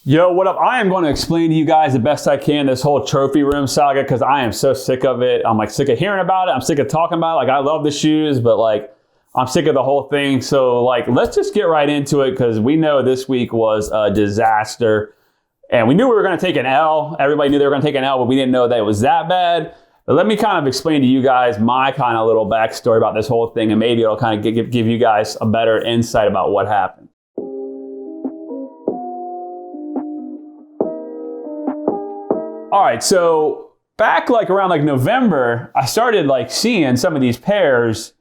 Yo, what up? I am going to explain to you guys the best I can this whole trophy room saga because I am so sick of it. I'm like sick of hearing about it. I'm sick of talking about it. Like I love the shoes, but like I'm sick of the whole thing. So like let's just get right into it because we know this week was a disaster. And we knew we were going to take an L. Everybody knew they were going to take an L, but we didn't know that it was that bad. But let me kind of explain to you guys my kind of little backstory about this whole thing, and maybe it'll kind of give you guys a better insight about what happened. All right, so back like around like November, I started like seeing some of these pairs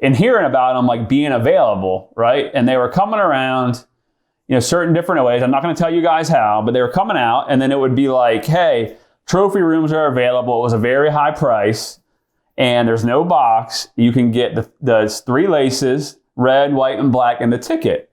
and hearing about them like being available, right? And they were coming around, certain different ways. I'm not going to tell you guys how, but they were coming out, and then it would be like, hey, trophy rooms are available. It was a very high price, and there's no box. You can get the 3 laces, red, white, and black, and the ticket.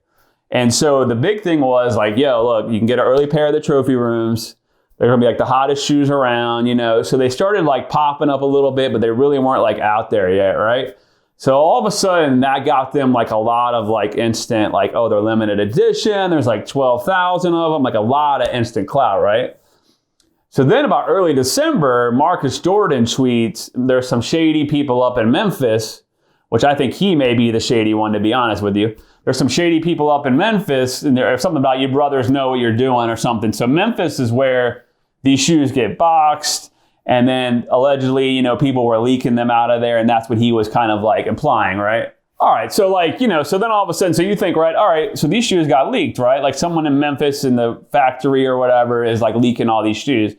And so the big thing was like, yo, look, you can get an early pair of the trophy rooms. They're going to be like the hottest shoes around, So they started like popping up a little bit, but they really weren't like out there yet, right? So all of a sudden that got them like a lot of like instant, like, oh, they're limited edition. There's like 12,000 of them, like a lot of instant clout, right? So then about early December, Marcus Jordan tweets, there's some shady people up in Memphis, which I think he may be the shady one, to be honest with you. There's some shady people up in Memphis, and there's something about you brothers know what you're doing or something. So Memphis is where these shoes get boxed, and then allegedly, people were leaking them out of there, and that's what he was kind of like implying, right? All right, so like, so then all of a sudden, so you think, right, all right, so these shoes got leaked, right? Like someone in Memphis in the factory or whatever is like leaking all these shoes.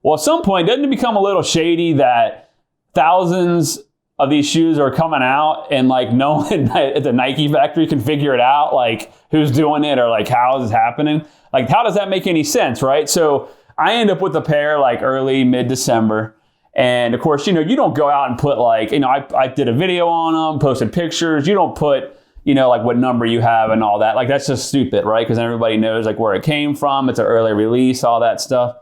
Well, at some point, doesn't it become a little shady that thousands of these shoes are coming out and like no one at the Nike factory can figure it out, like who's doing it or like how is it happening? Like how does that make any sense, right? So I end up with a pair like early, mid-December. And of course, you don't go out and put like, I did a video on them, posted pictures. You don't put, like what number you have and all that. Like that's just stupid, right? Because everybody knows like where it came from. It's an early release, all that stuff.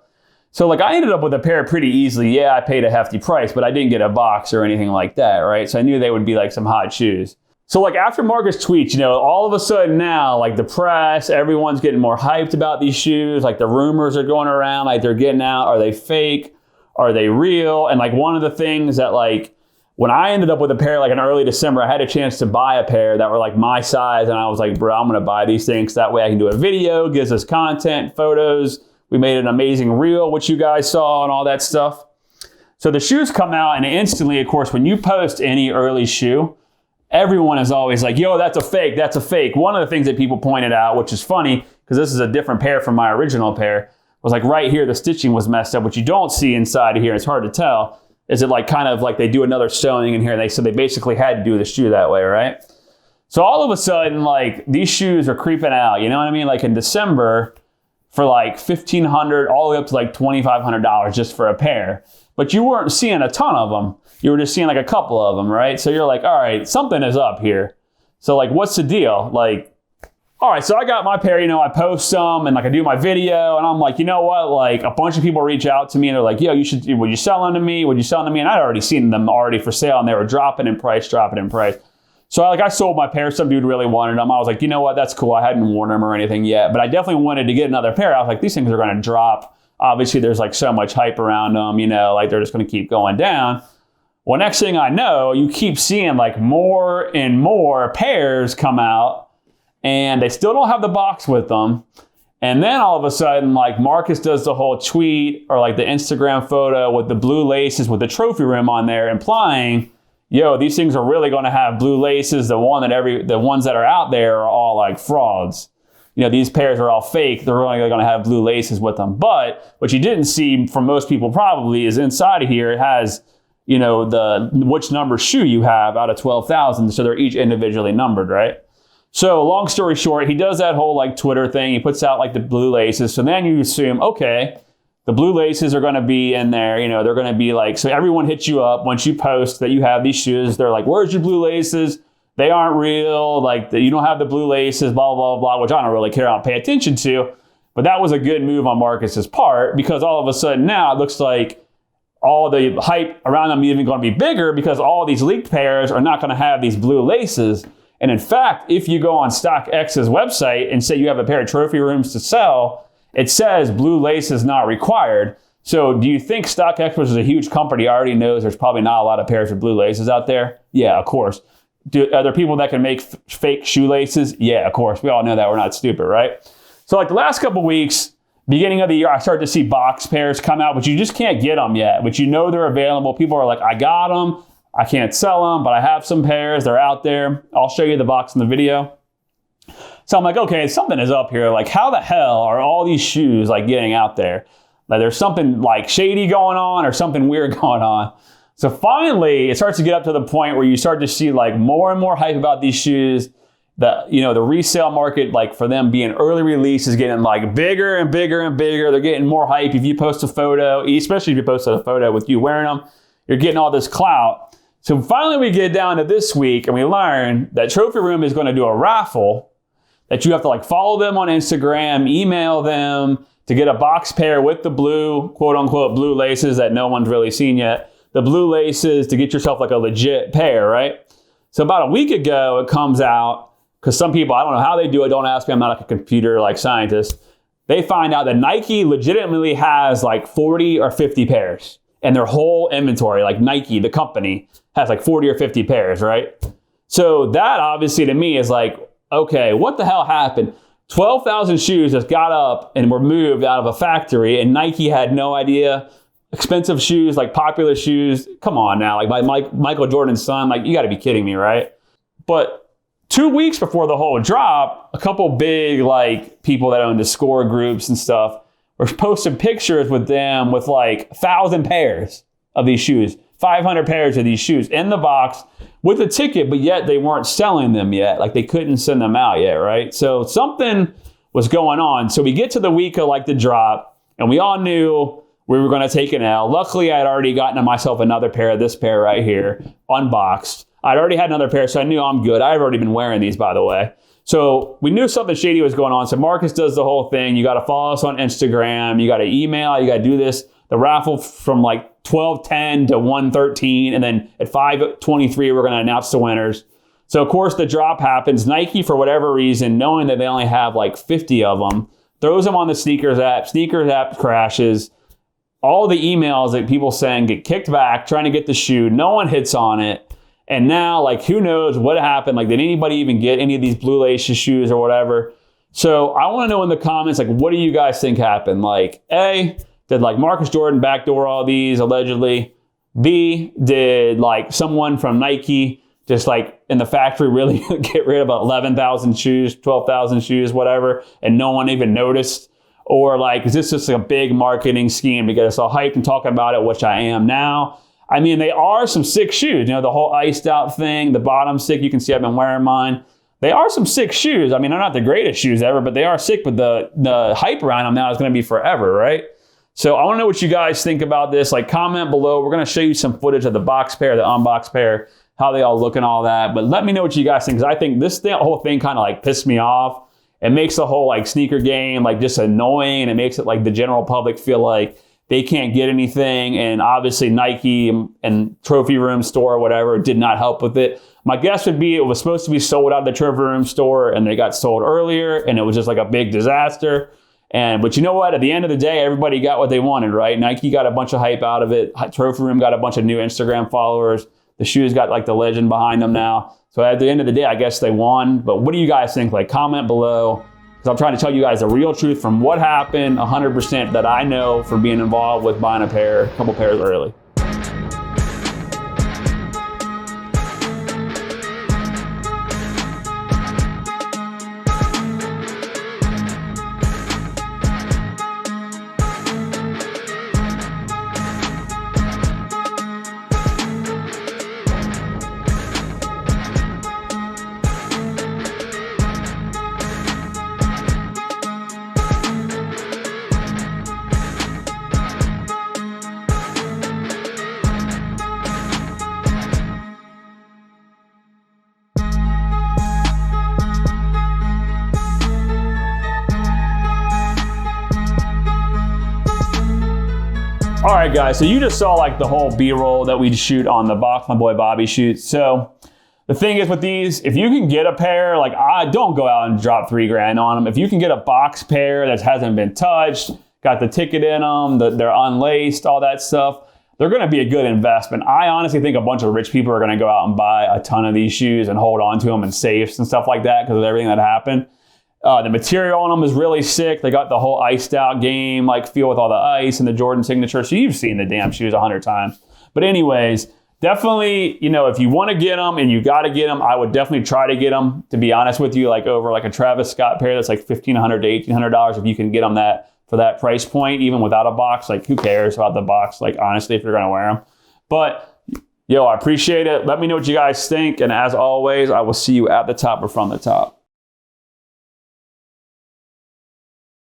So like I ended up with a pair pretty easily. Yeah, I paid a hefty price, but I didn't get a box or anything like that, right? So I knew they would be like some hot shoes. So like after Marcus tweets, all of a sudden now, like the press, everyone's getting more hyped about these shoes. Like the rumors are going around, like they're getting out. Are they fake? Are they real? And like one of the things that like, when I ended up with a pair like in early December, I had a chance to buy a pair that were like my size. And I was like, bro, I'm going to buy these things. That way I can do a video, gives us content, photos. We made an amazing reel, which you guys saw and all that stuff. So the shoes come out and instantly, of course, when you post any early shoe, everyone is always like, yo, that's a fake, that's a fake. One of the things that people pointed out, which is funny, because this is a different pair from my original pair, was like right here, the stitching was messed up. What you don't see inside of here, it's hard to tell, is it like kind of like they do another sewing in here. And so they basically had to do the shoe that way, right? So all of a sudden, like these shoes are creeping out, you know what I mean? Like in December, for like $1,500 all the way up to like $2,500 just for a pair. But you weren't seeing a ton of them. You were just seeing like a couple of them, right? So you're like, all right, something is up here. So like, what's the deal? Like, all right, so I got my pair, I post some and like I do my video and I'm like, you know what? Like a bunch of people reach out to me and they're like, yo, would you sell them to me? Would you sell them to me? And I'd already seen them already for sale and they were dropping in price. So I sold my pair. Some dude really wanted them. I was like, you know what? That's cool. I hadn't worn them or anything yet, but I definitely wanted to get another pair. I was like, these things are going to drop. Obviously, there's like so much hype around them, like they're just going to keep going down. Well, next thing I know, you keep seeing like more and more pairs come out and they still don't have the box with them. And then all of a sudden, like Marcus does the whole tweet or like the Instagram photo with the blue laces with the trophy rim on there, implying, yo, these things are really going to have blue laces. The ones that are out there are all like frauds. These pairs are all fake. They're only going to have blue laces with them. But what you didn't see from most people probably is inside of here, it has, which number shoe you have out of 12,000. So they're each individually numbered, right? So long story short, he does that whole like Twitter thing. He puts out like the blue laces. So then you assume, okay, the blue laces are going to be in there. They're going to be like, so everyone hits you up once you post that you have these shoes. They're like, where's your blue laces? They aren't real. Like you don't have the blue laces, blah, blah, blah, which I don't really care. I don't pay attention to. But that was a good move on Marcus's part because all of a sudden now it looks like all the hype around them even going to be bigger because all these leaked pairs are not going to have these blue laces. And in fact, if you go on StockX's website and say you have a pair of trophy rooms to sell it says blue lace is not required. So do you think Stock Experts is a huge company already knows there's probably not a lot of pairs of blue laces out there? Yeah, of course. Are there people that can make fake shoelaces? Yeah, of course. We all know that. We're not stupid, right? So like the last couple of weeks, beginning of the year, I started to see box pairs come out, but you just can't get them yet. But you know they're available. People are like, I got them. I can't sell them, but I have some pairs. They're out there. I'll show you the box in the video. So I'm like, okay, something is up here. Like, how the hell are all these shoes like getting out there? Like, there's something like shady going on or something weird going on. So finally, it starts to get up to the point where you start to see like more and more hype about these shoes. The resale market, like for them being early release, is getting like bigger and bigger and bigger. They're getting more hype. If you post a photo, especially if you posted a photo with you wearing them, you're getting all this clout. So finally, we get down to this week and we learn that Trophy Room is going to do a raffle that you have to like follow them on Instagram, email them to get a box pair with the blue, quote unquote, blue laces that no one's really seen yet. The blue laces to get yourself like a legit pair, right? So about a week ago, it comes out, because some people, I don't know how they do it. Don't ask me. I'm not like a computer like scientist. They find out that Nike legitimately has like 40 or 50 pairs in their whole inventory. Like Nike, the company, has like 40 or 50 pairs, right? So that obviously to me is like, okay, what the hell happened? 12,000 shoes just got up and were moved out of a factory, and Nike had no idea. Expensive shoes, like popular shoes. Come on now, like Michael Jordan's son, like you got to be kidding me, right? But 2 weeks before the whole drop, a couple big like people that own the score groups and stuff were posting pictures with them with like 1,000 pairs of these shoes, 500 pairs of these shoes in the box with a ticket, but yet they weren't selling them yet. Like they couldn't send them out yet, right? So something was going on. So we get to the week of like the drop, and we all knew we were going to take an L. Luckily, I had already gotten myself another pair, this pair right here, unboxed. I'd already had another pair, so I knew I'm good. I've already been wearing these, by the way. So we knew something shady was going on. So Marcus does the whole thing. You got to follow us on Instagram. You got to email. You got to do this. The raffle from like 12:10 to 1:13, and then at 5:23, we're going to announce the winners. So of course the drop happens. Nike, for whatever reason, knowing that they only have like 50 of them, throws them on the sneakers app. Sneakers app crashes. All the emails that people send get kicked back, trying to get the shoe. No one hits on it. And now, like, who knows what happened? Like, did anybody even get any of these blue lace shoes or whatever? So I want to know in the comments, like, what do you guys think happened? Like, A, did like Marcus Jordan backdoor all these allegedly? B, did like someone from Nike just like in the factory really get rid of 11,000 shoes, 12,000 shoes, whatever, and no one even noticed? Or like, is this just a big marketing scheme to get us all hyped and talking about it, which I am now? I mean, they are some sick shoes. You know, the whole iced out thing, the bottom sick. You can see I've been wearing mine. They are some sick shoes. I mean, they're not the greatest shoes ever, but they are sick. But the hype around them now is going to be forever, right? So I want to know what you guys think about this. Like, comment below. We're going to show you some footage of the box pair, the unboxed pair, how they all look and all that. But let me know what you guys think, because I think this whole thing kind of like pissed me off. It makes the whole like sneaker game like just annoying, and it makes it like the general public feel like they can't get anything. And obviously Nike and Trophy Room store or whatever did not help with it. My guess would be it was supposed to be sold out of the Trophy Room store, and they got sold earlier, and it was just like a big disaster. But you know what? At the end of the day, everybody got what they wanted, right? Nike got a bunch of hype out of it. Trophy Room got a bunch of new Instagram followers. The shoes got like the legend behind them now. So at the end of the day, I guess they won. But what do you guys think? Like, comment below, because I'm trying to tell you guys the real truth from what happened 100% that I know from being involved with buying a couple pairs early. All right, guys, so you just saw like the whole B-roll that we shoot on the box my boy Bobby shoots. So The thing is with these, if you can get a pair, like I don't go out and drop $3,000 on them. If you can get a box pair that hasn't been touched, got the ticket in them, they're unlaced, all that stuff, they're going to be a good investment. I honestly think a bunch of rich people are going to go out and buy a ton of these shoes and hold on to them in safes and stuff like that because of everything that happened. The material on them is really sick. They got the whole iced out game, like feel with all the ice and the Jordan signature. So you've seen the damn shoes 100 times. But anyways, definitely, if you want to get them and you got to get them, I would definitely try to get them, to be honest with you, like over like a Travis Scott pair that's like $1,500 to $1,800 if you can get them that for that price point, even without a box. Like, who cares about the box? Like, honestly, if you're going to wear them. But, I appreciate it. Let me know what you guys think. And as always, I will see you at the top or from the top.